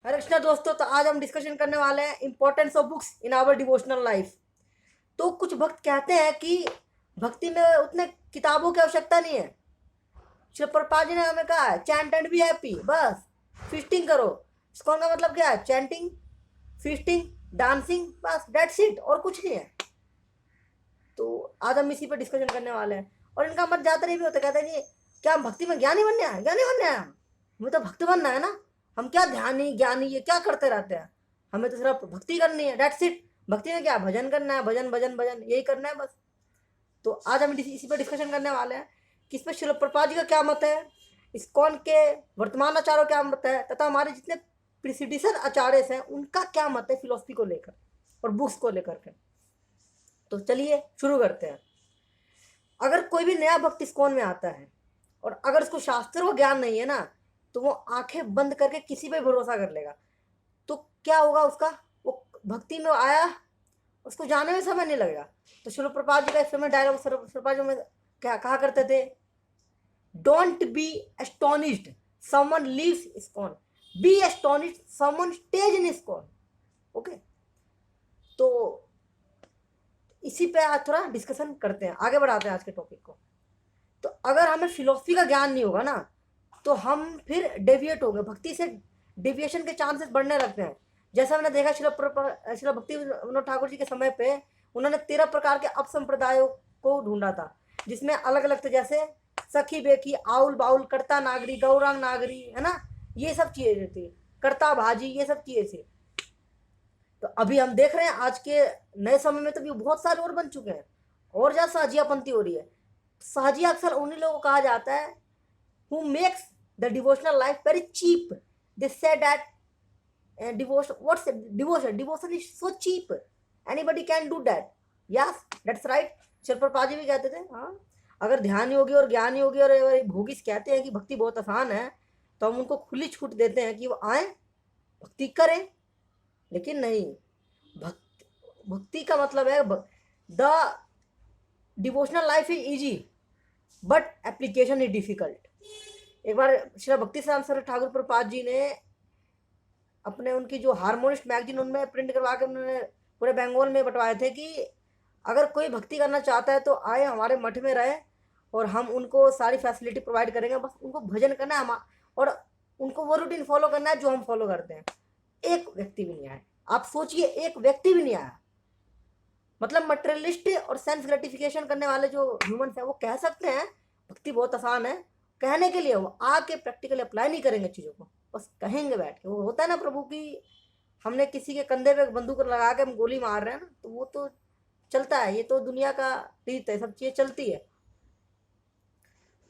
हरे कृष्णा दोस्तों, तो आज हम डिस्कशन करने वाले हैं importance of books in our devotional life. तो कुछ भक्त कहते हैं कि भक्ति में उतने किताबों की आवश्यकता नहीं है। श्री प्रभुपाद जी ने हमें कहा है चैंट एंड बी हैप्पी, बस फीस्टिंग करो। इसका मतलब क्या है? चैंटिंग, फीस्टिंग, डांसिंग, बस डेट्स इट, और कुछ नहीं है। तो आज हम इसी पर डिस्कशन करने वाले हैं। और इनका मत ज्यादातर ये भी होता है, कहते हैं जी क्या हम भक्ति में ज्ञानी बनने आए? ज्ञानी बनने आए हमें तो भक्त बनना है ना। हम क्या ध्यानी ज्ञानी ये क्या करते रहते हैं? हमें तो सिर्फ भक्ति करनी है, डेट्स इट। भक्ति में क्या भजन करना है, भजन भजन भजन यही करना है बस। तो आज हम इसी पर डिस्कशन करने वाले हैं कि इस पर शिल प्रभुपाद जी का क्या मत है, इस्कॉन के वर्तमान आचार्यों क्या मत है, तथा हमारे जितने प्रिसिडिसर आचार्य हैं उनका क्या मत है फिलोसफी को लेकर और बुक्स को लेकर के। तो चलिए शुरू करते हैं। अगर कोई भी नया भक्त इस्कॉन में आता है और अगर उसको शास्त्रों का ज्ञान नहीं है ना, तो वो आंखें बंद करके किसी पे भरोसा कर लेगा। तो क्या होगा उसका? वो भक्ति में आया, उसको जाने में समय नहीं लगेगा। तो शिल प्रभुपाद जी का इस समय डायलॉग प्रभुपाद जी में क्या कहा करते थे? Don't be astonished someone leaves ISKCON, be astonished someone stays in ISKCON. Okay, तो इसी पे आज थोड़ा डिस्कशन करते हैं, आगे बढ़ाते हैं आज के टॉपिक को। तो अगर हमें फिलोसफी का ज्ञान नहीं होगा ना, तो हम फिर डेविएट हो गए, भक्ति से डेविएशन के चांसेस बढ़ने लगते हैं। जैसा हमने देखा शिला भक्ति विनोद ठाकुर जी के समय पे उन्होंने 13 प्रकार के अपसंप्रदायों को ढूंढा था, जिसमें अलग अलग थे, जैसे सखी बेखी, आउल बाउल, कर्ता नागरी, गौरांग नागरी, है ना, ये सब चीजें थी, कर्ता भाजी, ये सब चीजें थी। तो अभी हम देख रहे हैं आज के नए समय में तो भी बहुत सारे और बन चुके हैं, और ज्यादा साजियापंथी हो रही है। साजिया अक्सर उन्हीं लोगों को कहा जाता है who makes the devotional life very cheap. They say that devotion, what's it? Devotion is so cheap, anybody can do that. Yes, that's right. शिल प्रभुपाद जी भी कहते थे, हाँ, अगर ध्यान योगी और ज्ञान योगी और भोगी कहते हैं कि भक्ति बहुत आसान है, तो हम उनको खुली छूट देते हैं कि वो आए भक्ति करें। लेकिन नहीं, भक्ति का मतलब है the devotional life is easy but application is difficult. एक बार श्री भक्ति साम सर ठाकुर प्रभुपाद जी ने अपने उनकी जो हारमोनिस्ट मैगजीन उनमें प्रिंट करवा के उन्होंने पूरे बंगाल में बंटवाए थे कि अगर कोई भक्ति करना चाहता है तो आए हमारे मठ में रहे और हम उनको सारी फैसिलिटी प्रोवाइड करेंगे, बस उनको भजन करना है और उनको वो रूटीन फॉलो करना है जो हम फॉलो करते हैं। एक व्यक्ति भी नहीं आया, आप सोचिए, एक व्यक्ति भी नहीं आया। मतलब मटेरियलिस्ट और सेंस ग्रेटिफिकेशन करने वाले जो ह्यूमंस हैं वो कह सकते हैं भक्ति बहुत आसान है, कहने के लिए वो आके प्रैक्टिकली अप्लाई नहीं करेंगे चीज़ों को, बस कहेंगे बैठ के। वो होता है ना प्रभु की हमने किसी के कंधे पे बंदूक लगा के हम गोली मार रहे हैं ना, तो वो तो चलता है, ये तो दुनिया का रीत है, सब चीज़ें चलती है।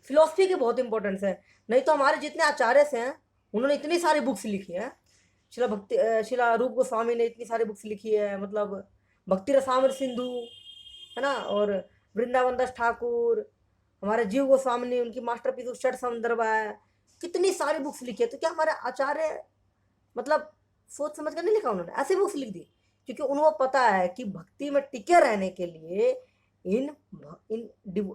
फिलोसफी की बहुत इंपॉर्टेंस है, नहीं तो हमारे जितने आचार्य हैं उन्होंने इतनी सारी बुक्स लिखी है। शिला रूप गोस्वामी ने इतनी सारी बुक्स लिखी है, मतलब भक्ति रसामृत सिंधु, है ना, और वृंदावन दास ठाकुर, हमारे जीव गोस्वामी ने उनकी मास्टरपीस षट संदर्भ है, कितनी सारी बुक्स लिखी है। तो क्या हमारे आचार्य मतलब सोच समझ कर नहीं लिखा, उन्होंने ऐसे बुक्स लिख दी क्योंकि उनको पता है कि भक्ति में टिके रहने के लिए इन इन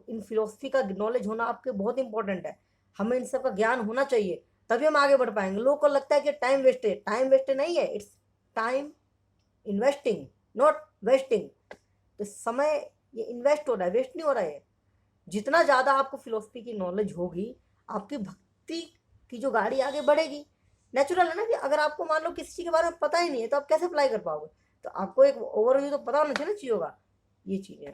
इन फिलोसफी का नॉलेज होना आपके बहुत इंपॉर्टेंट है। हमें इन सब का ज्ञान होना चाहिए, तभी हम आगे बढ़ पाएंगे। लोगों को लगता है कि टाइम वेस्ट है, टाइम वेस्ट नहीं है, it's time investing, not wasting. तो समय ये इन्वेस्ट हो रहा है, वेस्ट नहीं हो रहा है। जितना ज़्यादा आपको फिलोसफी की नॉलेज होगी, आपकी भक्ति की जो गाड़ी आगे बढ़ेगी। नेचुरल है ना कि अगर आपको मान लो किसी चीज़ के बारे में पता ही नहीं है तो आप कैसे अप्लाई कर पाओगे? तो आपको एक ओवरव्यू तो पता होना चाहिए ना चीज़ों का, ये चीज़ें।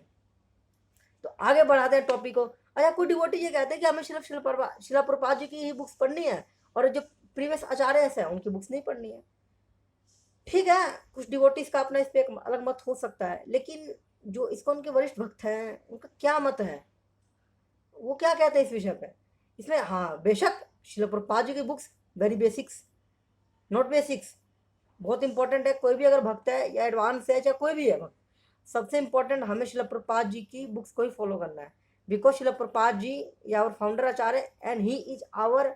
तो आगे बढ़ाते हैं टॉपिक को। अच्छा, कोई डिवोटी ये कहते हैं कि हमें सिर्फ शिला प्रभुपाद जी की ही बुक्स पढ़नी है और जो प्रीवियस आचार्य हैं उनकी बुक्स नहीं पढ़नी है। ठीक है, कुछ डिवोटीज का अपना इस पर एक अलग मत हो सकता है, लेकिन जो इसको उनके वरिष्ठ भक्त हैं उनका क्या मत है, वो क्या कहते हैं इस विषय पे? इसमें हाँ बेशक शिला प्रभुपाद जी की books very basics, not basics, बहुत इंपॉर्टेंट है। कोई भी अगर भक्त है या एडवांस है चाहे कोई भी है भक्त, सबसे इंपॉर्टेंट हमें शिला प्रभुपाद जी की बुक्स को ही फॉलो करना है। बिकॉज शिला प्रभुपाद जी या our founder acharya and he is our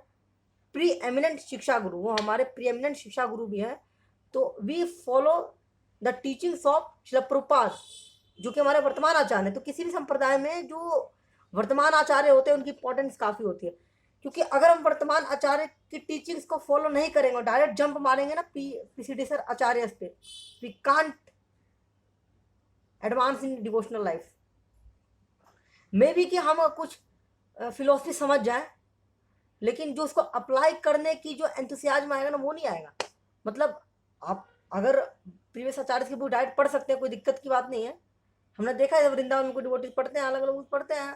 preeminent shiksha guru, वो हमारे प्री एमिनेंट शिक्षा गुरु भी हैं। तो we follow the teachings of Shrila Prabhupada जो कि हमारे वर्तमान आचार्य हैं। तो किसी भी संप्रदाय में जो वर्तमान आचार्य होते हैं उनकी इंपॉर्टेंस काफ़ी होती है, क्योंकि अगर हम वर्तमान आचार्य की टीचिंग्स को फॉलो नहीं करेंगे और डायरेक्ट जंप मारेंगे ना पीसीडी सर आचार्य पे, we can't advance in devotional life. Maybe कि हम कुछ फिलोसफी समझ जाए, लेकिन जो उसको अप्लाई करने की जो एंथुसियाज्म आएगा ना वो नहीं आएगा। मतलब आप अगर प्रीवियस आचार्य की बुक डायरेक्ट पढ़ सकते हैं, कोई दिक्कत की बात नहीं है। हमने देखा है वृंदावन में कोई डिवोटीज पढ़ते हैं, अलग अलग बुक पढ़ते हैं,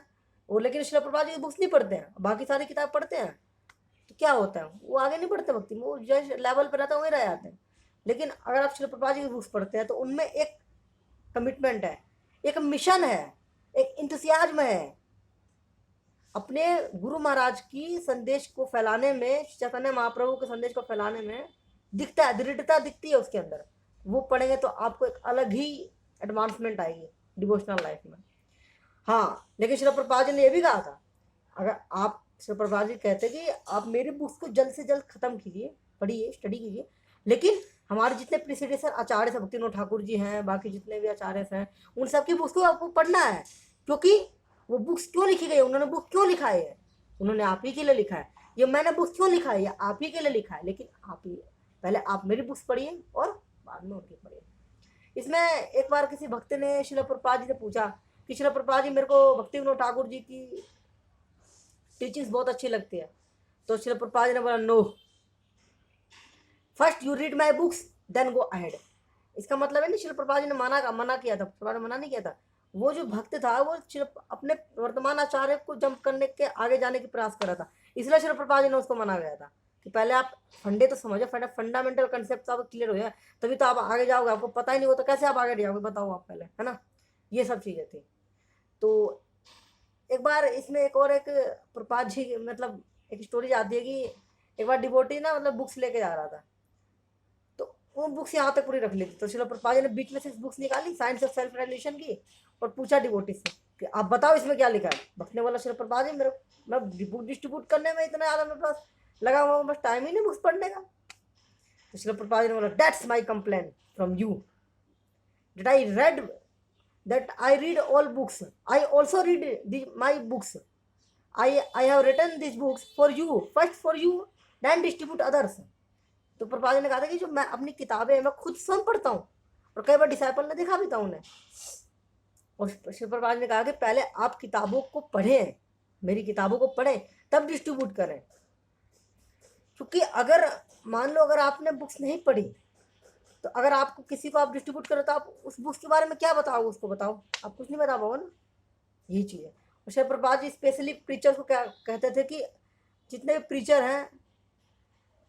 और लेकिन श्रील प्रभुपाद जी की बुक्स नहीं पढ़ते हैं, बाकी सारी किताब पढ़ते हैं। तो क्या होता है, वो आगे नहीं बढ़ते भक्ति में, वो जिस लेवल पर रहता है वहीं रह जाते हैं। लेकिन अगर आप श्रील प्रभुपाद जी की बुक्स पढ़ते हैं तो उनमें एक कमिटमेंट है, एक मिशन है, एक इंतसियाज्म है अपने गुरु महाराज की संदेश को फैलाने में, चैतन्य महाप्रभु के संदेश को फैलाने में दिखता है, दृढ़ता दिखती है उसके अंदर। वो पढ़ेंगे तो आपको एक अलग ही एडवांसमेंट आएगी डिवोशनल लाइफ में। हाँ, लेकिन श्री प्रभुपाद जी ने यह भी कहा था, अगर आप श्री प्रभुपाद जी कहते कि आप मेरी बुक्स को जल्द से जल्द खत्म कीजिए, पढ़िए, स्टडी कीजिए, लेकिन हमारे जितने प्रीसीडेसर आचार्य से, भक्तिविनोद ठाकुर जी हैं, बाकी जितने भी आचार्य हैं, उन सबकी बुक्स को आपको पढ़ना है। क्योंकि वो बुक्स क्यों लिखी गई, उन्होंने बुक क्यों लिखा है, उन्होंने आप ही के लिए लिखा है। ये मैंने बुक्स क्यों लिखा है, ये आप ही के लिए लिखा है। लेकिन आप ही पहले आप मेरी बुक्स पढ़िए और बाद में उनकी पढ़िए। इसमें एक बार किसी भक्त ने श्रील प्रभुपाद जी से पूछा कि श्रील प्रभुपाद जी, मेरे को भक्तिविनोद ठाकुर जी की टीचिंग्स बहुत अच्छी लगती है। तो श्रील प्रभुपाद जी ने बोला, no, first you read my books then go ahead. इसका मतलब है नहीं श्रील प्रभुपाद जी ने मना किया था, प्रभुपाद ने मना नहीं किया था। वो जो भक्त था वो अपने वर्तमान आचार्य को जंप करने के आगे जाने की प्रयास कर रहा था, इसलिए श्रील प्रभुपाद जी ने उसको मना गया था कि पहले आप फंडे तो समझो, फंडामेंटल कंसेप्ट आप क्लियर हो जाए तभी तो आप आगे जाओगे। आपको पता ही नहीं होता कैसे आप आगे जाओगे, बताओ आप पहले, है ना। ये सब चीज़ें थी। तो एक बार इसमें एक और एक प्रभुपाद जी मतलब एक स्टोरी आती है कि एक बार डिवोटी ना मतलब बुक्स लेके जा रहा था, तो वो बुक्स यहाँ तक पूरी रख ली थी। तो श्रील प्रभुपाद जी ने बीच में से बुक्स निकाली, साइंस ऑफ सेल्फ रियलाइजेशन की, और पूछा डिवोटी से कि आप बताओ इसमें क्या लिखा है। भक्त ने बोला, श्रील प्रभुपाद जी मैं बुक डिस्ट्रीब्यूट करने में इतना ज़्यादा मेरे पास लगा हुआ, बस टाइम ही नहीं बुक्स पढ़ने का। तो श्रील प्रभुपाद जी ने बोला, that's my complain from you, that I read all books. I also read my books. I have written these books for you, first for you, then distribute others. तो प्रभुपाद जी ने कहा था कि जो मैं अपनी किताबें मैं खुद स्वयं पढ़ता हूँ और कई बार डिसाइपल ने देखा भी था उन्हें। और श्री प्रभुपाद जी ने कहा कि पहले आप किताबों को पढ़ें, मेरी किताबों को पढ़ें, तब डिस्ट्रीब्यूट करें। क्योंकि अगर मान लो अगर आपने बुक्स नहीं पढ़ी, तो अगर आपको किसी को आप डिस्ट्रीब्यूट करो तो आप उस बुक्स के बारे में क्या बताओगे, उसको बताओ, आप कुछ नहीं बता पाओगे ना। यही चीज़ है। और श्री प्रभुपाद जी स्पेशली प्रीचर्स को क्या कहते थे कि जितने भी प्रीचर हैं,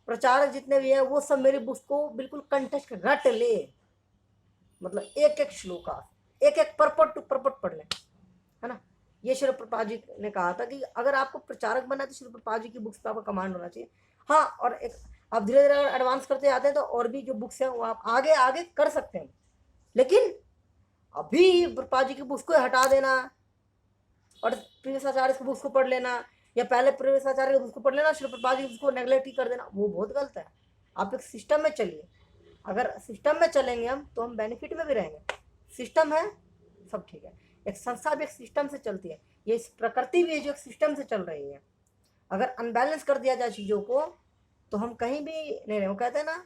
प्रचारक जितने भी हैं, वो सब मेरी बुक्स को बिल्कुल कंठस्थ रट ले, मतलब एक एक श्लोका, एक एक परपट टू परपट पढ़ लें, है ना। ये श्री प्रभुपाद जी ने कहा था कि अगर आपको प्रचारक बनना है तो श्री प्रभुपाद जी की बुक्स का आपका कमांड होना चाहिए। हाँ, और एक आप धीरे धीरे एडवांस करते जाते हैं तो और भी जो बुक्स हैं वो आप आगे आगे कर सकते हैं। लेकिन अभी प्रभुपाद जी की बुक्स को हटा देना और प्रीवियस आचार्य की बुक्स को पढ़ लेना, या पहले प्रीवियस आचार्य की बुक्स को पढ़ लेना, श्री प्रभुपाद जी की बुक्स को नेग्लेक्ट ही कर देना, वो बहुत गलत है। आप एक सिस्टम में चलिए। अगर सिस्टम में चलेंगे हम तो हम बेनिफिट में भी रहेंगे। सिस्टम है, सब ठीक है। एक संस्था भी एक सिस्टम से चलती है, ये प्रकृति भी है जो एक सिस्टम से चल रही है। अगर अनबैलेंस कर दिया जाए चीज़ों को तो हम कहीं भी नहीं रहे। वो कहते हैं ना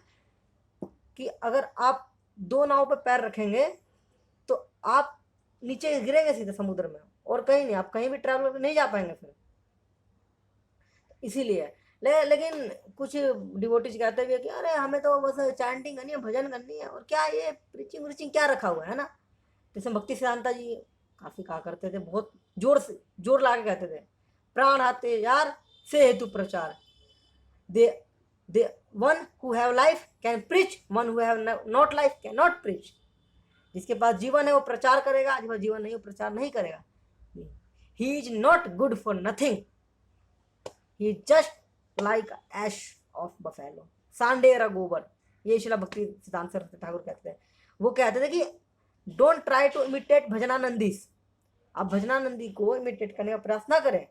कि अगर आप दो नाव पर पैर रखेंगे तो आप नीचे गिरेंगे सीधे समुद्र में, और कहीं नहीं, आप कहीं भी ट्रैवल करके नहीं जा पाएंगे फिर। इसीलिए लेकिन कुछ डिवोटीज कहते भी है कि अरे हमें तो बस चैंटिंग करनी है, भजन करनी है, और क्या ये प्रीचिंग व्रीचिंग क्या रखा हुआ है ना। जैसे भक्ति सिद्धांता जी काफ़ी कहा करते थे, बहुत जोर ला के कहते थे, प्राण आते यार से हेतु प्रचार, they one who have life can preach, one who have not life can not preach. जिसके पास जीवन है वो प्रचार करेगा, जिसके पास जीवन नहीं वो प्रचार नहीं करेगा। He is not good for nothing, he is just like ash of buffalo, सांडेरा गोबर। ये शिला भक्ति सिद्धांत सरस्वती ठाकुर कहते हैं। वो कहते थे कि डोंट ट्राई टू इमिटेट भजनानंदीस, आप भजनानंदी को इमिटेट करने का प्रयास ना करें।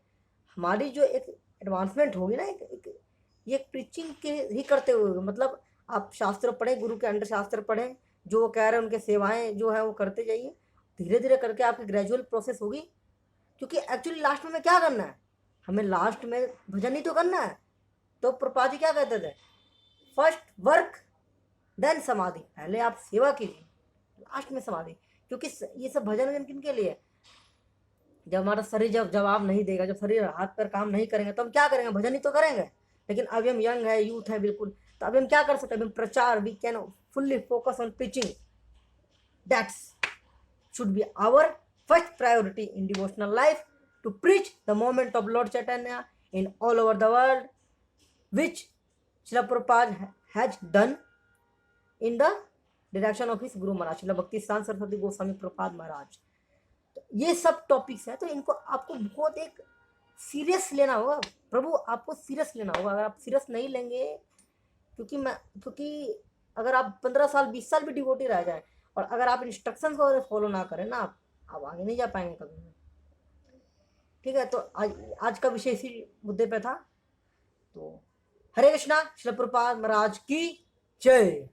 हमारी जो एक एडवांसमेंट होगी ना, ये प्रीचिंग के ही करते हुए, मतलब आप शास्त्र पढ़ें, गुरु के अंडर शास्त्र पढ़ें, जो वो कह रहे हैं उनके सेवाएं जो है वो करते जाइए, धीरे धीरे करके आपकी ग्रेजुअल प्रोसेस होगी। क्योंकि एक्चुअली लास्ट में क्या करना है, हमें लास्ट में भजन ही तो करना है। तो प्रभुपाद जी क्या कहते थे, फर्स्ट वर्क देन समाधि, पहले आप सेवा कीजिए लास्ट में समाधि। क्योंकि ये सब भजन वजन किन के लिए है? जब हमारा शरीर जब जवाब नहीं देगा, जब शरीर हाथ पैर काम नहीं करेंगे तो हम क्या करेंगे, भजन ही तो करेंगे। लेकिन अभी हम यंग है, यूथ है बिल्कुल, तो अभी हम क्या कर सकते हैं, अभी प्रचार, we can fully focus on preaching. That's should be our first priority in devotional life, to preach the moment of Lord Chaitanya in all over the world, which Srila Prabhupada has done in the direction of his Guru Maharaj, Srila Bhakti Siddhanta Saraswati Goswami Prabhupada Maharaj। तो ये सब topics है, तो इनको आपको बहुत एक serious लेना होगा, प्रभु आपको सीरियस लेना होगा। अगर आप सीरियस नहीं लेंगे, क्योंकि अगर आप 15 साल 20 साल भी डिवोटी रह जाए और अगर आप इंस्ट्रक्शंस को फॉलो ना करें ना, आप आगे नहीं जा पाएंगे कभी। ठीक है, तो आज का विषय इसी मुद्दे पे था। तो हरे कृष्णा, श्रील प्रभुपाद महाराज की जय।